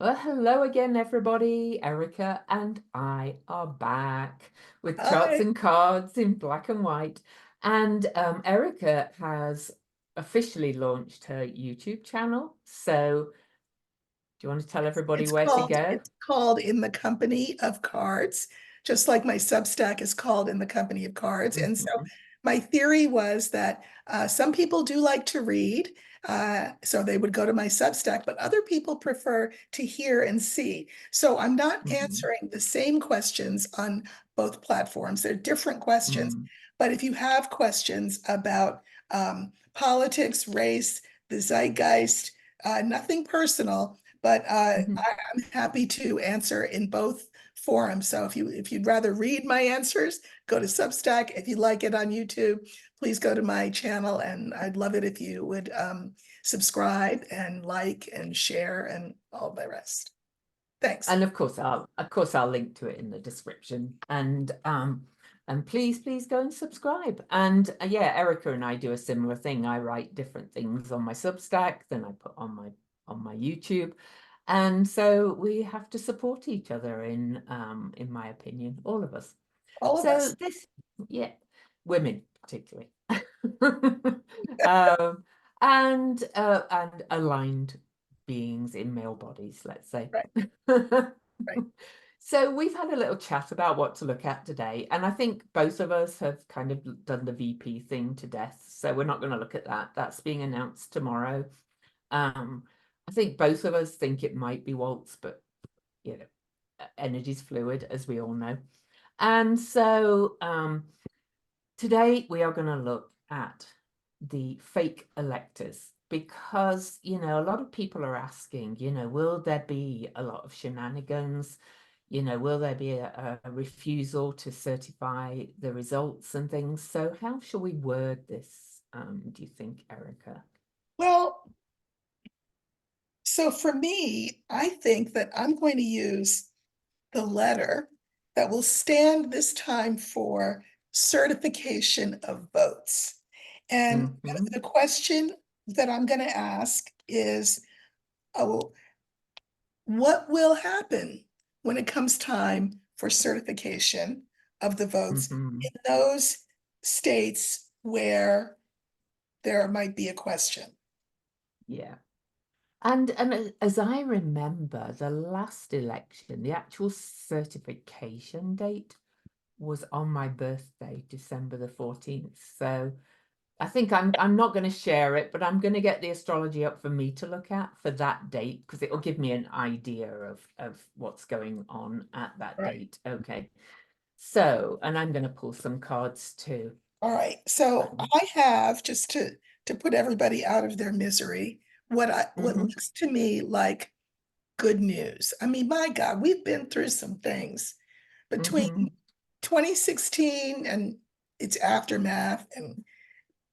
Well, hello again, everybody. Erika and I are back with charts Hi. and cards in black and white. And Erika has officially launched her YouTube channel. So, do you want to tell everybody It's where to called go? it's called In the Company of Cards, just like my Substack is called In the Company of Cards. And so Mhm, my theory was that some people do like to read, so they would go to my Substack, but other people prefer to hear and see. So I'm not mhm, answering the same questions on both platforms. They're different questions. mhm, But if you have questions about politics, race, the zeitgeist, nothing personal, but mhm. I'm happy to answer in both forums. So if you'd rather read my answers, go to Substack. If you like it on YouTube, please go to my channel, and I'd love it if you would subscribe and like and share and all the rest. Thanks. And of course I'll link to it in the description. And please go and subscribe. And yeah, Erica and I do a similar thing. I write different things on my Substack than I put on my YouTube. And so we have to support each other in my opinion, all of us. All of So us. this, yeah, women particularly. um, and aligned beings in male bodies, let's say. Right, right. So we've had a little chat about what to look at today, and I think both of us have kind of done the VP thing to death. So we're not going to look at that. That's being announced tomorrow. Um, I think both of us think it might be Waltz, but you know, energy's fluid, as we all know. And so today we are going to look at the fake electors because, a lot of people are asking, will there be a lot of shenanigans? Will there be a refusal to certify the results and things? So how shall we word this, do you think, Erica? Well, so for me, I think that I'm going to use the letter that will stand this time for certification of votes. And Mm-hmm, the question that I'm going to ask is, oh, what will happen when it comes time for certification of the votes mm-hmm. in those states where there might be a question? Yeah. And as I remember, the last election, the actual certification date was on my birthday, December the 14th. So I think I'm not going to share it, but I'm going to get the astrology up for me to look at for that date because it will give me an idea of what's going on at that Right. date. Okay. So, and I'm going to pull some cards too. All right. So Um, I have, just to put everybody out of their misery, what mhm, looks to me like good news. I mean, my God, we've been through some things between mhm, 2016 and its aftermath and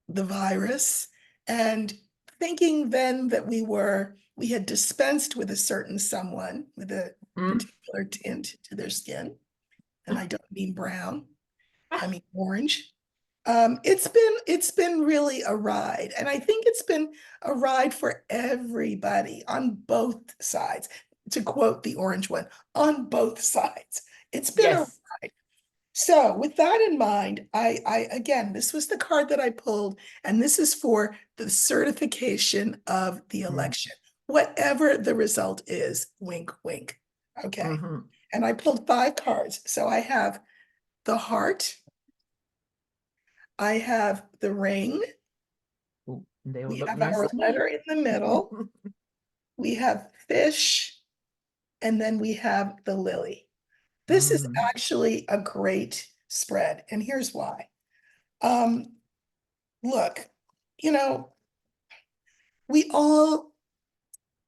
the virus, and thinking then that we had dispensed with a certain someone with a mm. particular tint to their skin, and I don't mean brown, I mean orange. It's been really a ride, and I think it's been a ride for everybody on both sides. To quote the orange one, on both sides, it's been a Yes. ride. So with that in mind, I again, this was the card that I pulled, and this is for the certification of the Mm, election, whatever the result is. Wink, wink. Okay, mhm. and I pulled five cards, so I have the heart. I have the ring. Ooh, they all We look have nice our to me. letter in the middle. We have fish, and then we have the lily. This is Mm, actually a great spread, and here's why. Um, Look, you know, we all,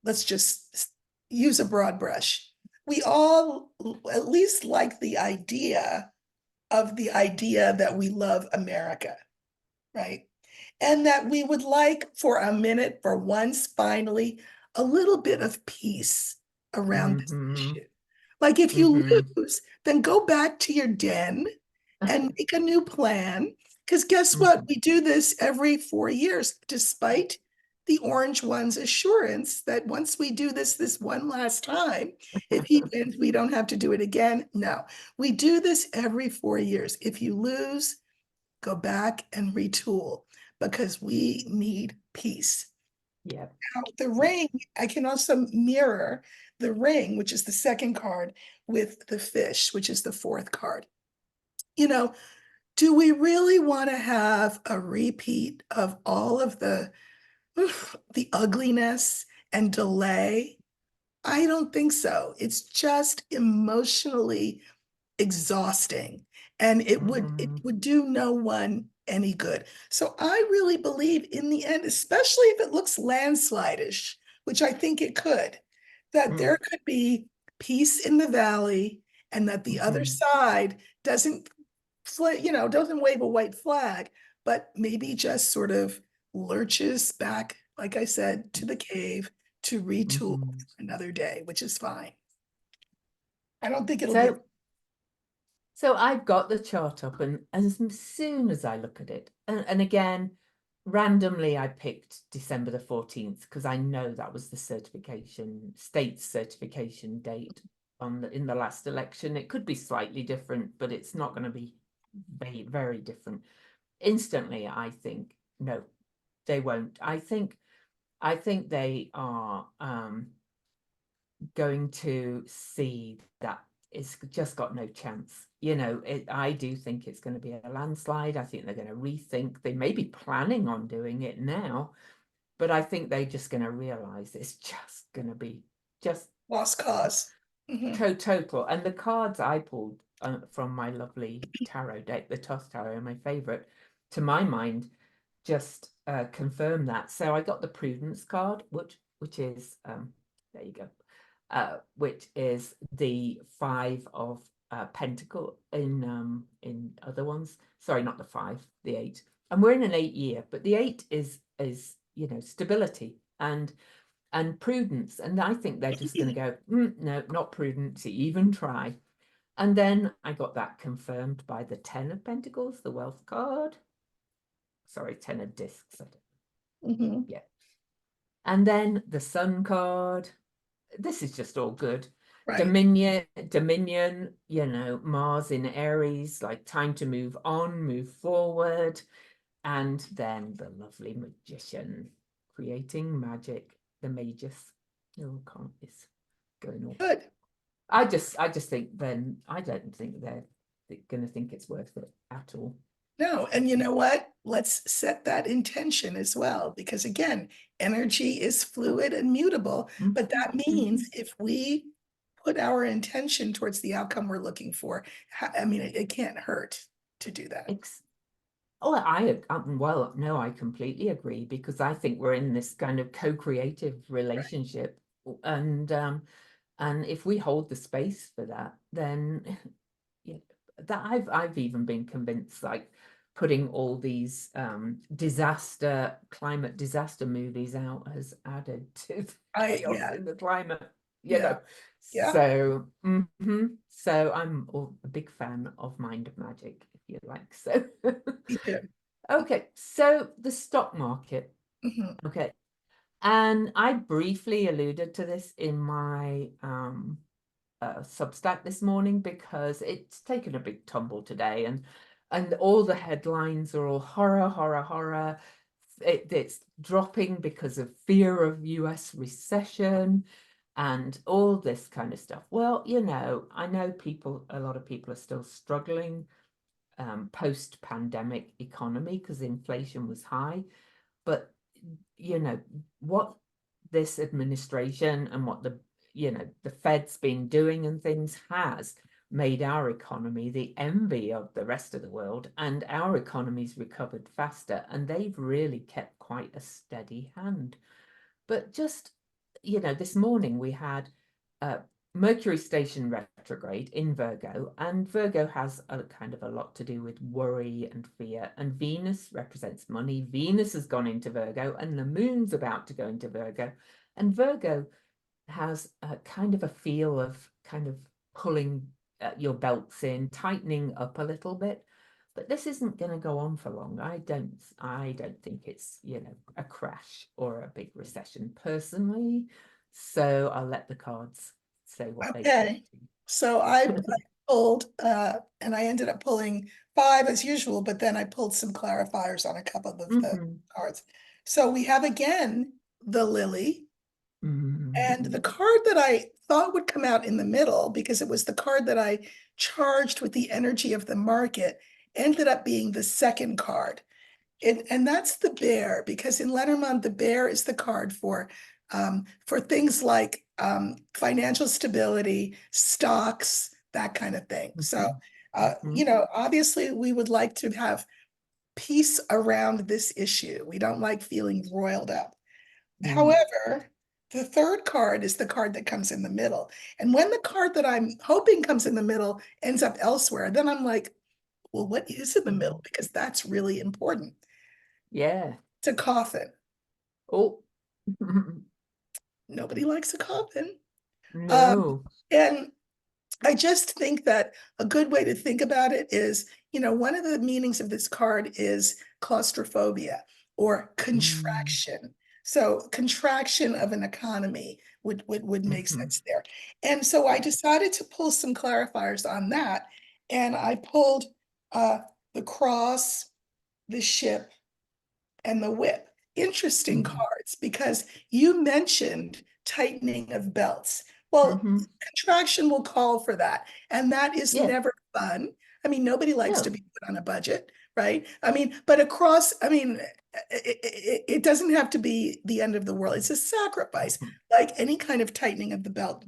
let's just use a broad brush. We all at least like the idea that we love America, right? And that we would like for a minute, for once, finally, a little bit of peace around this mhm, issue. Like if you mhm. lose, then go back to your den and make a new plan. Because guess what? Mhm. We do this every 4 years, despite the orange one's assurance that once we do this one last time, if he wins, we don't have to do it again. No, we do this every 4 years. If you lose, go back and retool because we need peace. Yeah. Now, the ring, I can also mirror the ring, which is the second card, with the fish, which is the fourth card. You know, do we really want to have a repeat of all of the ugliness and delay? I don't think so. It's just emotionally exhausting, and it Mhm. would do no one any good. So I really believe in the end, especially if it looks landslide-ish, which I think it could, that Mm. there could be peace in the valley, and that the other Mhm. side doesn't doesn't wave a white flag, but maybe just sort of lurches back, like I said, to the cave to retool Mhm. another day, which is fine. I don't think it'll be. So So I've got the chart up, and as soon as I look at it, and again, randomly I picked December the 14th because I know that was the state certification date in the last election. It could be slightly different, but it's not going to be very, very different. Instantly, I think, no, they won't. I think they are going to see that it's just got no chance. I do think it's going to be a landslide. I think they're going to rethink. They may be planning on doing it now, but I think they're just going to realize it's just going to be just Lost cause. Mhm. total. And the cards I pulled from my lovely tarot deck, the Toss Tarot, my favorite, to my mind, just confirm that. So I got the Prudence card, which is there you go, which is the Five of Pentacle in other ones. Sorry, not the five, the eight. And we're in an 8 year, but the eight is stability and prudence. And I think they're just going to go, no, not prudent to even try. And then I got that confirmed by the Ten of Pentacles, the Wealth card. Sorry, Ten of Discs. Mhm. Yeah. And then the Sun card. This is just all good. Right. Dominion, Mars in Aries, like time to move on, move forward. And then the lovely Magician, creating magic, the Magus. Oh, can't this going off? Good. I just think then I don't think they're gonna think it's worth it at all. No, and you know what? Let's set that intention as well, because again, energy is fluid and mutable, but that means Mhm. if we put our intention towards the outcome we're looking for, I mean, it can't hurt to do that. Ex Oh, well, no, I completely agree because I think we're in this kind of co-creative Right. relationship, and if we hold the space for that, then yeah, that I've even been convinced, like putting all these climate disaster movies out has added to the chaos Yeah, in the climate, you yeah, know. yeah, So I'm a big fan of Mind of Magic, if you like. So me too. okay, so the stock market. Mhm. Okay. And I briefly alluded to this in my Substack this morning because it's taken a big tumble today, and all the headlines are all horror, horror, horror. It's dropping because of fear of US recession and all this kind of stuff. Well, I know a lot of people are still struggling post-pandemic economy because inflation was high, but what this administration and what the Fed's been doing and things has made our economy the envy of the rest of the world, and our economy's recovered faster, and they've really kept quite a steady hand. But just, this morning we had uh, Mercury station retrograde in Virgo, and Virgo has a kind of a lot to do with worry and fear. And Venus represents money. Venus has gone into Virgo, and the moon's about to go into Virgo. And Virgo has a kind of a feel of kind of pulling your belts in, tightening up a little bit. but this isn't going to go on for long. I don't think it's, a crash or a big recession personally. So I'll let the cards say what they think. Okay, so I pulled, and I ended up pulling 5 as usual, but then I pulled some clarifiers on a couple of the Mhm. cards. So we have again the lily, and the Mhm. card that I thought would come out in the middle, because it was the card that I charged with the energy of the market, ended up being the second card. And that's the bear, because in Lenormand, the bear is the card for things like financial stability, stocks, that kind of thing. So, Mhm. obviously, we would like to have peace around this issue. We don't like feeling roiled up. Mm. However, the third card is the card that comes in the middle. And when the card that I'm hoping comes in the middle ends up elsewhere, then I'm like, well, what is in the middle? Because that's really important. Yeah. It's a coffin. Oh. Nobody likes a coffin. Um, No. and I just think that a good way to think about it is, one of the meanings of this card is claustrophobia or Mm. contraction. So contraction of an economy would make Mhm. sense there. And so I Yeah. decided to pull some clarifiers on that. And I pulled uh, the cross, the ship, and the whip. Interesting Mhm. cards, because you mentioned tightening of belts. Well, Mhm. contraction will call for that, and that is Yeah. never fun. I mean, nobody likes to No. be put on a budget, right? I mean, but across, I mean, it doesn't have to be the end of the world. It's a sacrifice, Mhm. like any kind of tightening of the belt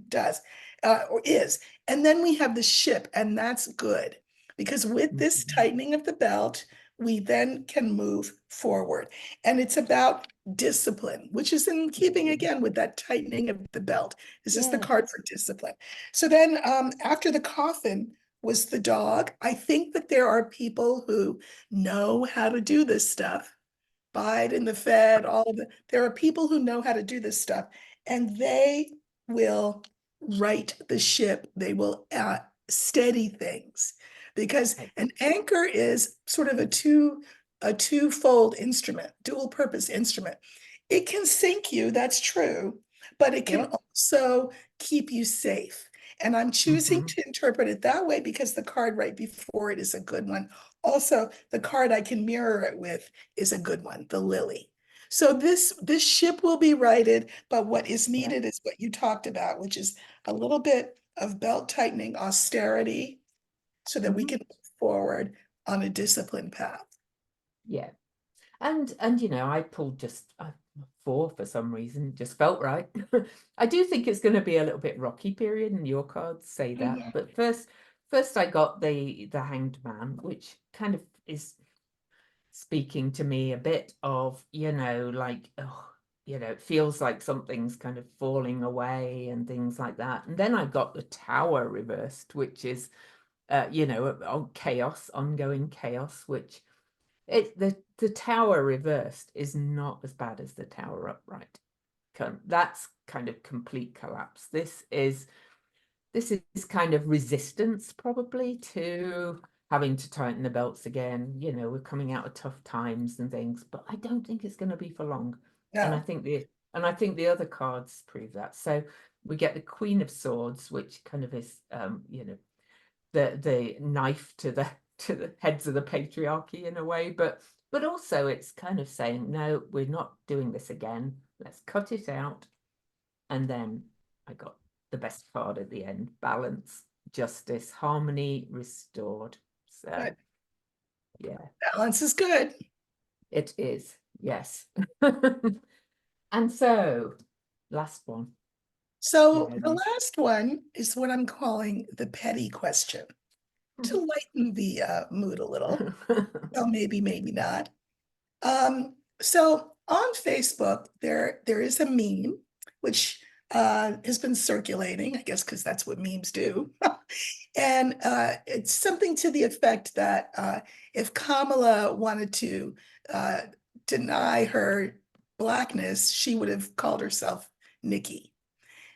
does or is. And then we have the ship, and that's good, because with this Mhm. tightening of the belt, we then can move forward. And it's about discipline, which is in keeping again with that tightening of the belt. This is the Yeah. card for discipline. So then after the coffin was the dog. I think that there are people who know how to do this stuff. Biden, the Fed, all of it. There are people who know how to do this stuff, and they will right the ship. They will steady things, because an anchor is sort of a twofold instrument, dual purpose instrument. It can sink you, that's true, but it can Yeah. also keep you safe. And I'm choosing Mhm. to interpret it that way because the card right before it is a good one. Also, the card I can mirror it with is a good one, the lily. So this ship will be righted, but what is Yeah. needed is what you talked about, which is a little bit of belt tightening, austerity, so that we Mhm. can move forward on a disciplined path. Yeah. And I pulled just 4 for some reason. It just felt right. I do think it's going to be a little bit rocky period, and your cards say that. Mhm. But first I got the Hanged Man, which kind of is speaking to me a bit of, like, oh, it feels like something's kind of falling away and things like that. And then I got the Tower reversed, which is, chaos, ongoing chaos, which the Tower reversed is not as bad as the Tower upright. That's kind of complete collapse. This is kind of resistance probably to having to tighten the belts again. We're coming out of tough times and things, but I don't think it's going to be for long. And I No, think the other cards prove that. So we get the Queen of Swords, which kind of is the knife to the heads of the patriarchy in a way, but also it's kind of saying, no, we're not doing this again. Let's cut it out. And then I got the best card at the end: balance, justice, harmony restored. So but yeah, balance is good. it is. Yes. And so last one. You So the ready? last one is what I'm calling the petty question, to lighten the mood a little. Well, maybe not. So on Facebook, there is a meme which has been circulating, I guess, because that's what memes do. And it's something to the effect that if Kamala wanted to uh, deny her blackness, she would have called herself Nikki.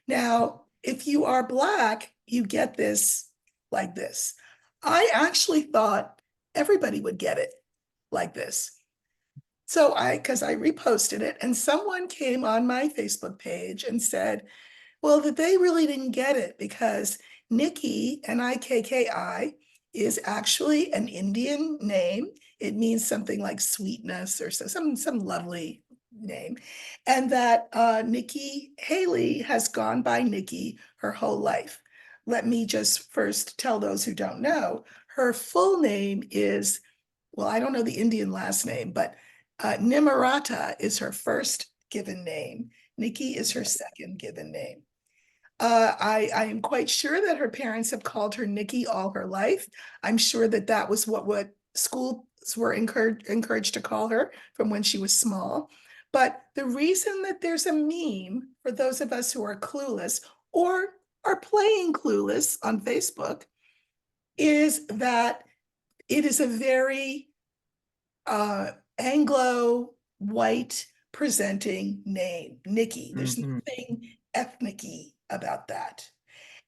Now, if you are Black, you get this like this. I actually thought everybody would get it like this. So because I reposted it, and someone came on my Facebook page and said, well, that they really didn't get it because Nikki, Nikki, is actually an Indian name. It means something like sweetness or some lovely name. And that Nikki Haley has gone by Nikki her whole life. Let me just first tell those who don't know, her full name is, well, I don't know the Indian last name, but Nimarata is her first given name. Nikki is her second given name. I am quite sure that her parents have called her Nikki all her life. I'm sure that that was what schools were encouraged to call her from when she was small. But the reason that there's a meme for those of us who are clueless or are playing clueless on Facebook is that it is a very Anglo white presenting name, Nikki. There's nothing ethnic-y about that.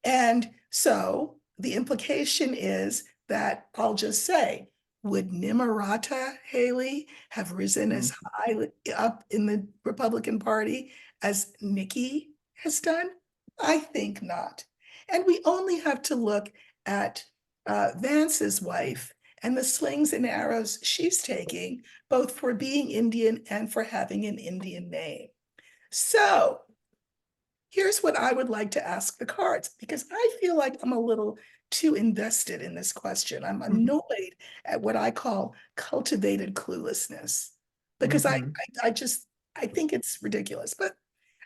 And so the implication is that I'll just say, would Nimarata Haley have risen as high up in the Republican Party as Nikki has done? I think not. And we only have to look at Vance's wife and the slings and arrows she's taking, both for being Indian and for having an Indian name. So here's what I would like to ask the cards, because I feel like I'm a little too invested in this question. I'm annoyed at what I call cultivated cluelessness, because I think it's ridiculous, but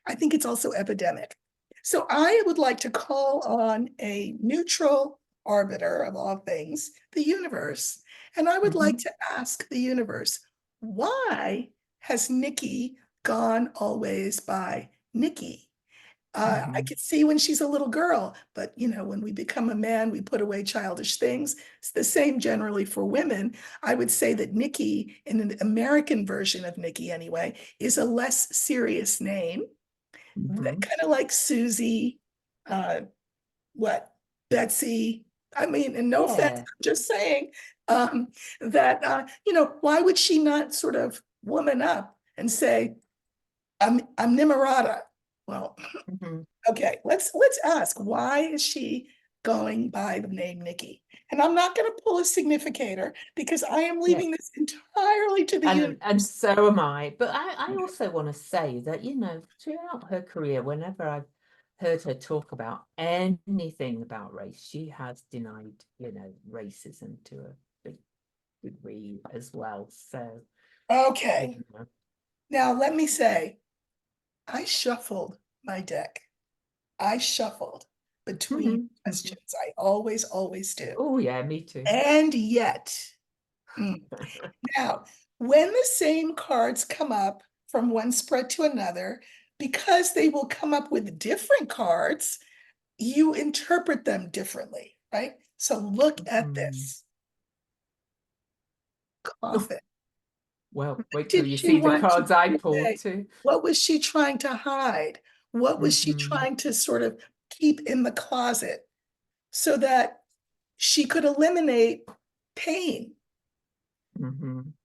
I think it's also epidemic. So I would like to call on a neutral arbiter of all things, the universe. And I would like to ask the universe, why has Nikki gone always by Nikki? I could see when she's a little girl, but when we become a man, we put away childish things. It's the same generally for women. I would say that Nikki, in an American version of Nikki anyway, is a less serious name, kind of like Susie, Betsy. I mean, and no offense, I'm just saying that why would she not sort of woman up and say, I'm Nimarata? Well, okay, let's ask, why is she going by the name Nikki? And I'm not going to pull a significator because I am leaving this entirely to the universe. And so am I. But I also want to say that, throughout her career, whenever I've heard her talk about anything about race, she has denied, racism to a big degree as well. So, okay. Now let me say, I shuffled my deck. I shuffled between questions. I always do. Oh yeah, me too. And yet, now, when the same cards come up from one spread to another, because they will come up with different cards, you interpret them differently, right? So look at this. Coffin. Well, wait till you see the cards I pulled too. What was she trying to hide? What was she trying to sort of keep in the closet so that she could eliminate pain?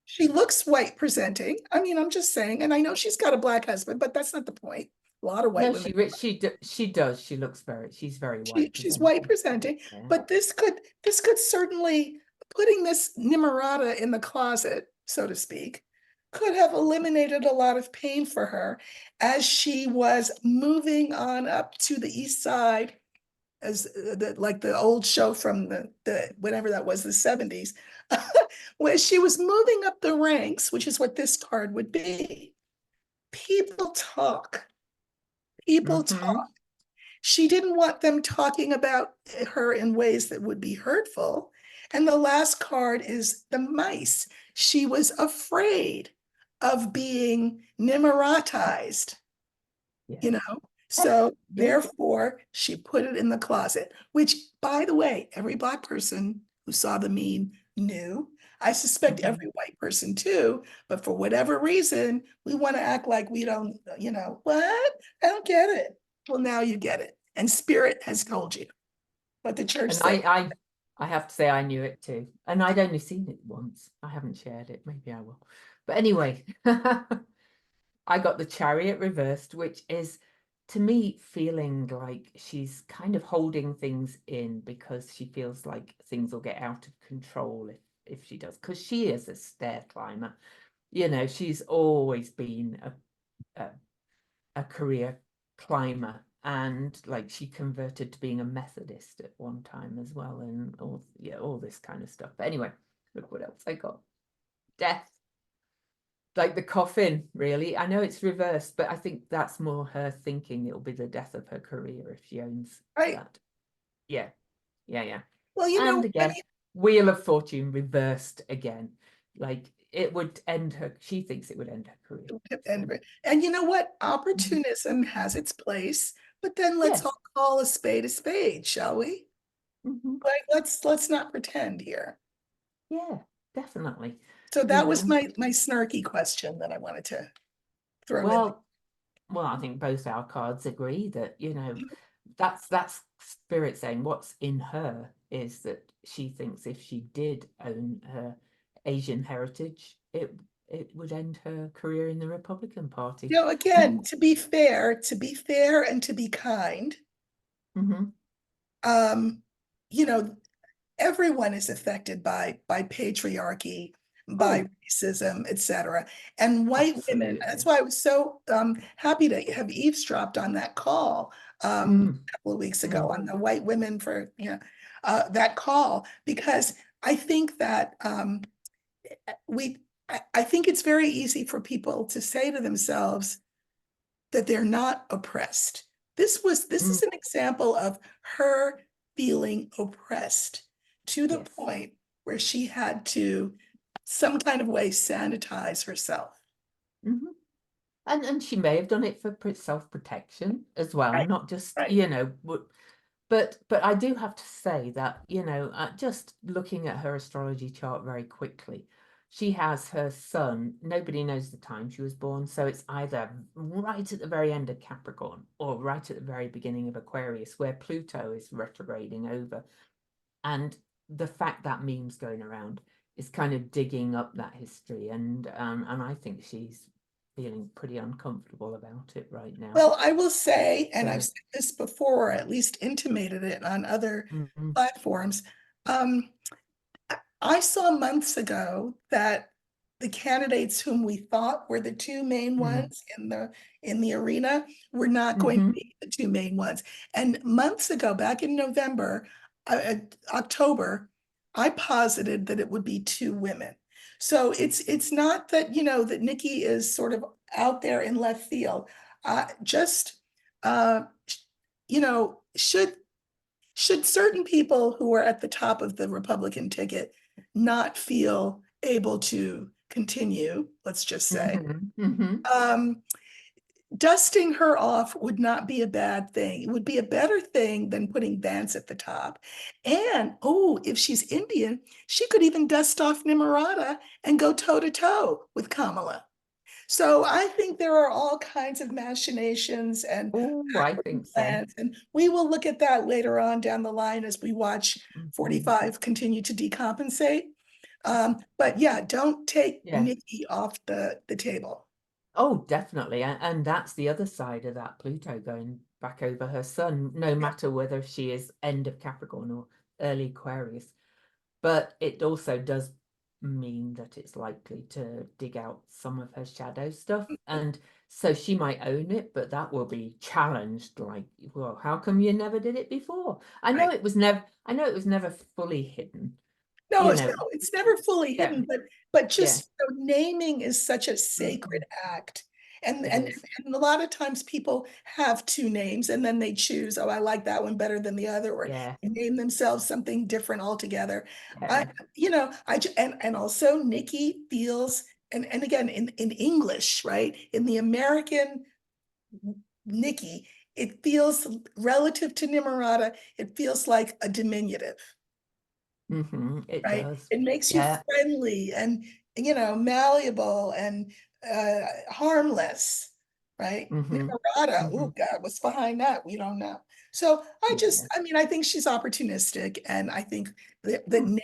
She looks white presenting. I mean, I'm just saying, and I know she's got a black husband, but that's not the point. A lot of white women. She does. She's very white. She's white presenting, but this could certainly, putting this Nimarata in the closet, so to speak, could have eliminated a lot of pain for her as she was moving on up to the east side, as like the old show from the whatever that was, the 70s, where she was moving up the ranks, which is what this card would be. People talk. People talk. She didn't want them talking about her in ways that would be hurtful. And the last card is the mice. She was afraid of being Nimaratized, so therefore she put it in the closet, which, by the way, every Black person who saw the meme knew. I suspect every white person too, but for whatever reason, we want to act like we don't, what? I don't get it. Well, now you get it. And Spirit has told you what the church said. I have to say I knew it too. And I'd only seen it once. I haven't shared it. Maybe I will. But anyway, I got the Chariot reversed, which is to me feeling like she's kind of holding things in because she feels like things will get out of control if she does. Because she is a stair climber. You know, she's always been a career climber, and like she converted to being a Methodist at one time as well, and all, yeah, all this kind of stuff. But anyway, look what else I got. Death, like the coffin, really. I know it's reversed, but I think that's more her thinking it'll be the death of her career if she owns Right. that. Yeah, yeah. Well, And I again, mean, Wheel of Fortune reversed again. Like it would end her, she thinks it would end her career. So, and you know what? mhm. Opportunism has its place, but then let's all Yes. call a spade, shall we? Mhm. Like, let's not pretend here. Yeah, definitely. So You that was know, my snarky question that I wanted to throw in. well, I think both our cards agree that, you know, that's spirit saying what's in her is that she thinks if she did own her Asian heritage, it would end her career in the Republican Party. You know, And again, to be fair and to be kind, mhm. um, you know, everyone is affected by patriarchy, by Oh, racism, etc. And white women, that's absolutely. why I was so happy to have eavesdropped on that call Mm, a couple of weeks ago mm, on the white women for that call, because I think that we I think it's very easy for people to say to themselves that they're not oppressed. This mm, is an example of her feeling oppressed to the yes. point where she had to some kind of way sanitize herself. Mhm. And she may have done it for self-protection as well, Right, not just, right. you know, but I do have to say that, you know, just looking at her astrology chart very quickly, she has her sun, nobody knows the time she was born, so it's either right at the very end of Capricorn or right at the very beginning of Aquarius, where Pluto is retrograding over. And the fact that meme's going around is kind of digging up that history, and I think she's feeling pretty uncomfortable about it right now. Well, I will say, and I've So, said this before, or at least intimated it on other mhm, platforms. Um, I saw months ago that the candidates whom we thought were the two main mhm, ones in the arena were not going to be the two main ones. And months ago, back in November, October, I posited that it would be two women. So it's not that, you know, that Nikki is sort of out there in left field. Just uh, you know, should certain people who are at the top of the Republican ticket not feel able to continue, let's just say, mhm, mhm. um, dusting her off would not be a bad thing. It would be a better thing than putting Vance at the top. And oh, if she's Indian, she could even dust off Nimarata and go toe to toe with Kamala. So I think there are all kinds of machinations and Oh, I think so. plans, and we will look at that later on down the line as we watch Mhm. 45 continue to decompensate. But yeah, don't take Yeah. Nikki off the table. Oh, definitely. And that's the other side of that Pluto going back over her sun, no Yeah. matter whether she is end of Capricorn or early Aquarius. But it also does mean that it's likely to dig out some of her shadow stuff. And so she might own it, but that will be challenged. Like, well, how come you never did it before? Right. I know it was never fully hidden, No, you it's, no, know. it's never fully Yeah, hidden, but yeah. just naming is such a sacred Mhm. act. And, It and is. and a lot of times people have two names and then they choose, oh, I like that one better than the other, or Yeah, name themselves something different altogether. I, yeah. and also Nikki feels, and again in English, right? In the American Nikki, it feels relative to Nimarata, it feels like a diminutive, It right? does. It makes you Yeah. friendly and malleable and harmless. right? Mm-hmm. Nimarata, Mm-hmm. oh God, what's behind that? We don't know. So Yeah. I mean, I think she's opportunistic, and I think Hmm.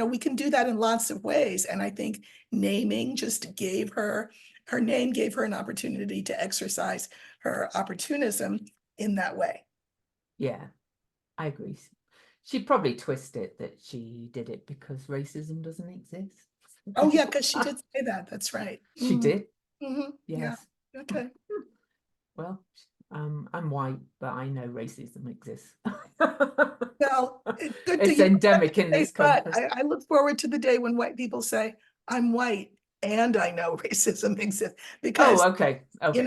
we can do that in lots of ways. And I think naming just gave her name gave her an opportunity to exercise her opportunism in that way. Yeah, I agree. She probably twisted it that she did it because racism doesn't exist. Oh yeah, because she did say that. That's right. She did. Yeah. Yes. Okay. Well, I'm white, but I know racism exists. Well, it's good to It's you don't have to endemic in say this but. country. I look forward to the day when white people say, I'm white and I know racism exists, Oh, because, okay. you Okay.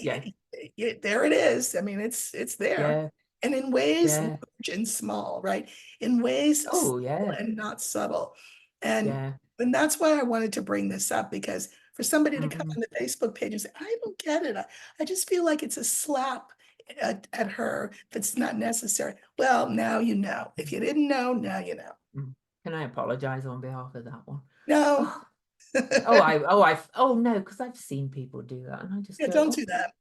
Yeah. know, Yeah. there it is. I mean, it's there. Yeah. And in ways Yeah. large and small, right? In ways Oh, subtle yeah. and not subtle. And Yeah. that's why I wanted to bring this up, because for somebody to come Mm. on the Facebook page and say, I don't get it. I just feel like it's a slap at her that's not necessary. Well, now you know. If you didn't know, now you know. Mm. Can I apologize on behalf of that one? No. Oh, oh no, because I've seen people do that, and I just Yeah, go, don't oh, do that.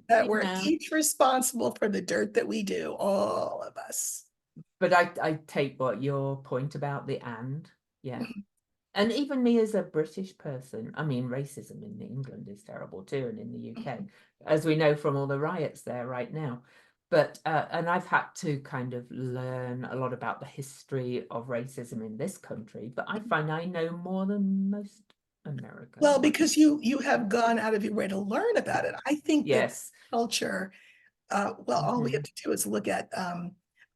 That you we're know. each responsible for the dirt that we do, all of us. But I take what your point about the and, yeah. And even me as a British person, I mean, racism in England is terrible too, and in the UK, as we know from all the riots there right now. But and I've had to kind of learn a lot about the history of racism in this country, but I find I know more than most Well, Americans. because you have gone out of your way to learn about it. I think that Yes. culture, well, all we have Hmm. to do is look at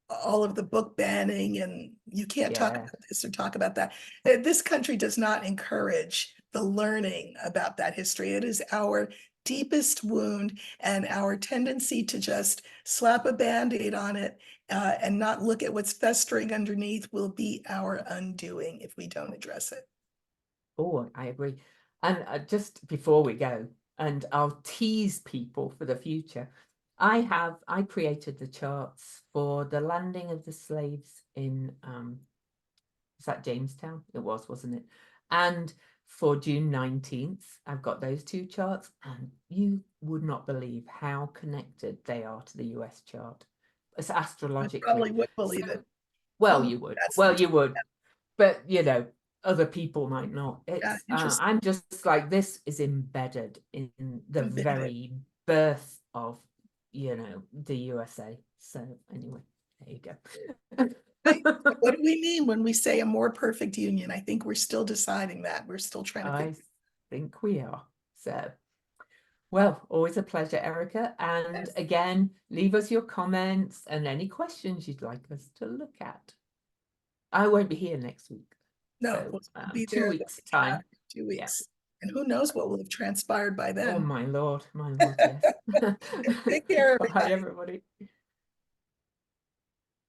all of the book banning, and you can't talk Yeah. about this or talk about that. This country does not encourage the learning about that history. It is our deepest wound, and our tendency to just slap a Band-Aid on it and not look at what's festering underneath will be our undoing if we don't address it. Oh, I agree. And just before we go, and I'll tease people for the future. I created the charts for the landing of the slaves in is that Jamestown? It was, wasn't it? And for June 19th, I've got those two charts, and you would not believe how connected they are to the US chart. It's I astrologically. probably would So, believe it. well, Well, you would. that's the Well, you would, but other people might not. yeah, It's interesting. I'm just like, this is embedded in the Embedded. very birth of the USA. So anyway, there you Right. go. What do we mean when we say a more perfect union? I think we're still deciding that. We're still trying to I figure think we are. So, well, always a pleasure, Erica. And this. again, leave us your comments and any questions you'd like us to look at. I won't be here next week. No, So we'll be two there the weeks week time. after, two Yeah. weeks. And who knows what will have transpired by Oh, then. my Lord, yes. Take care, Bye, everybody. everybody.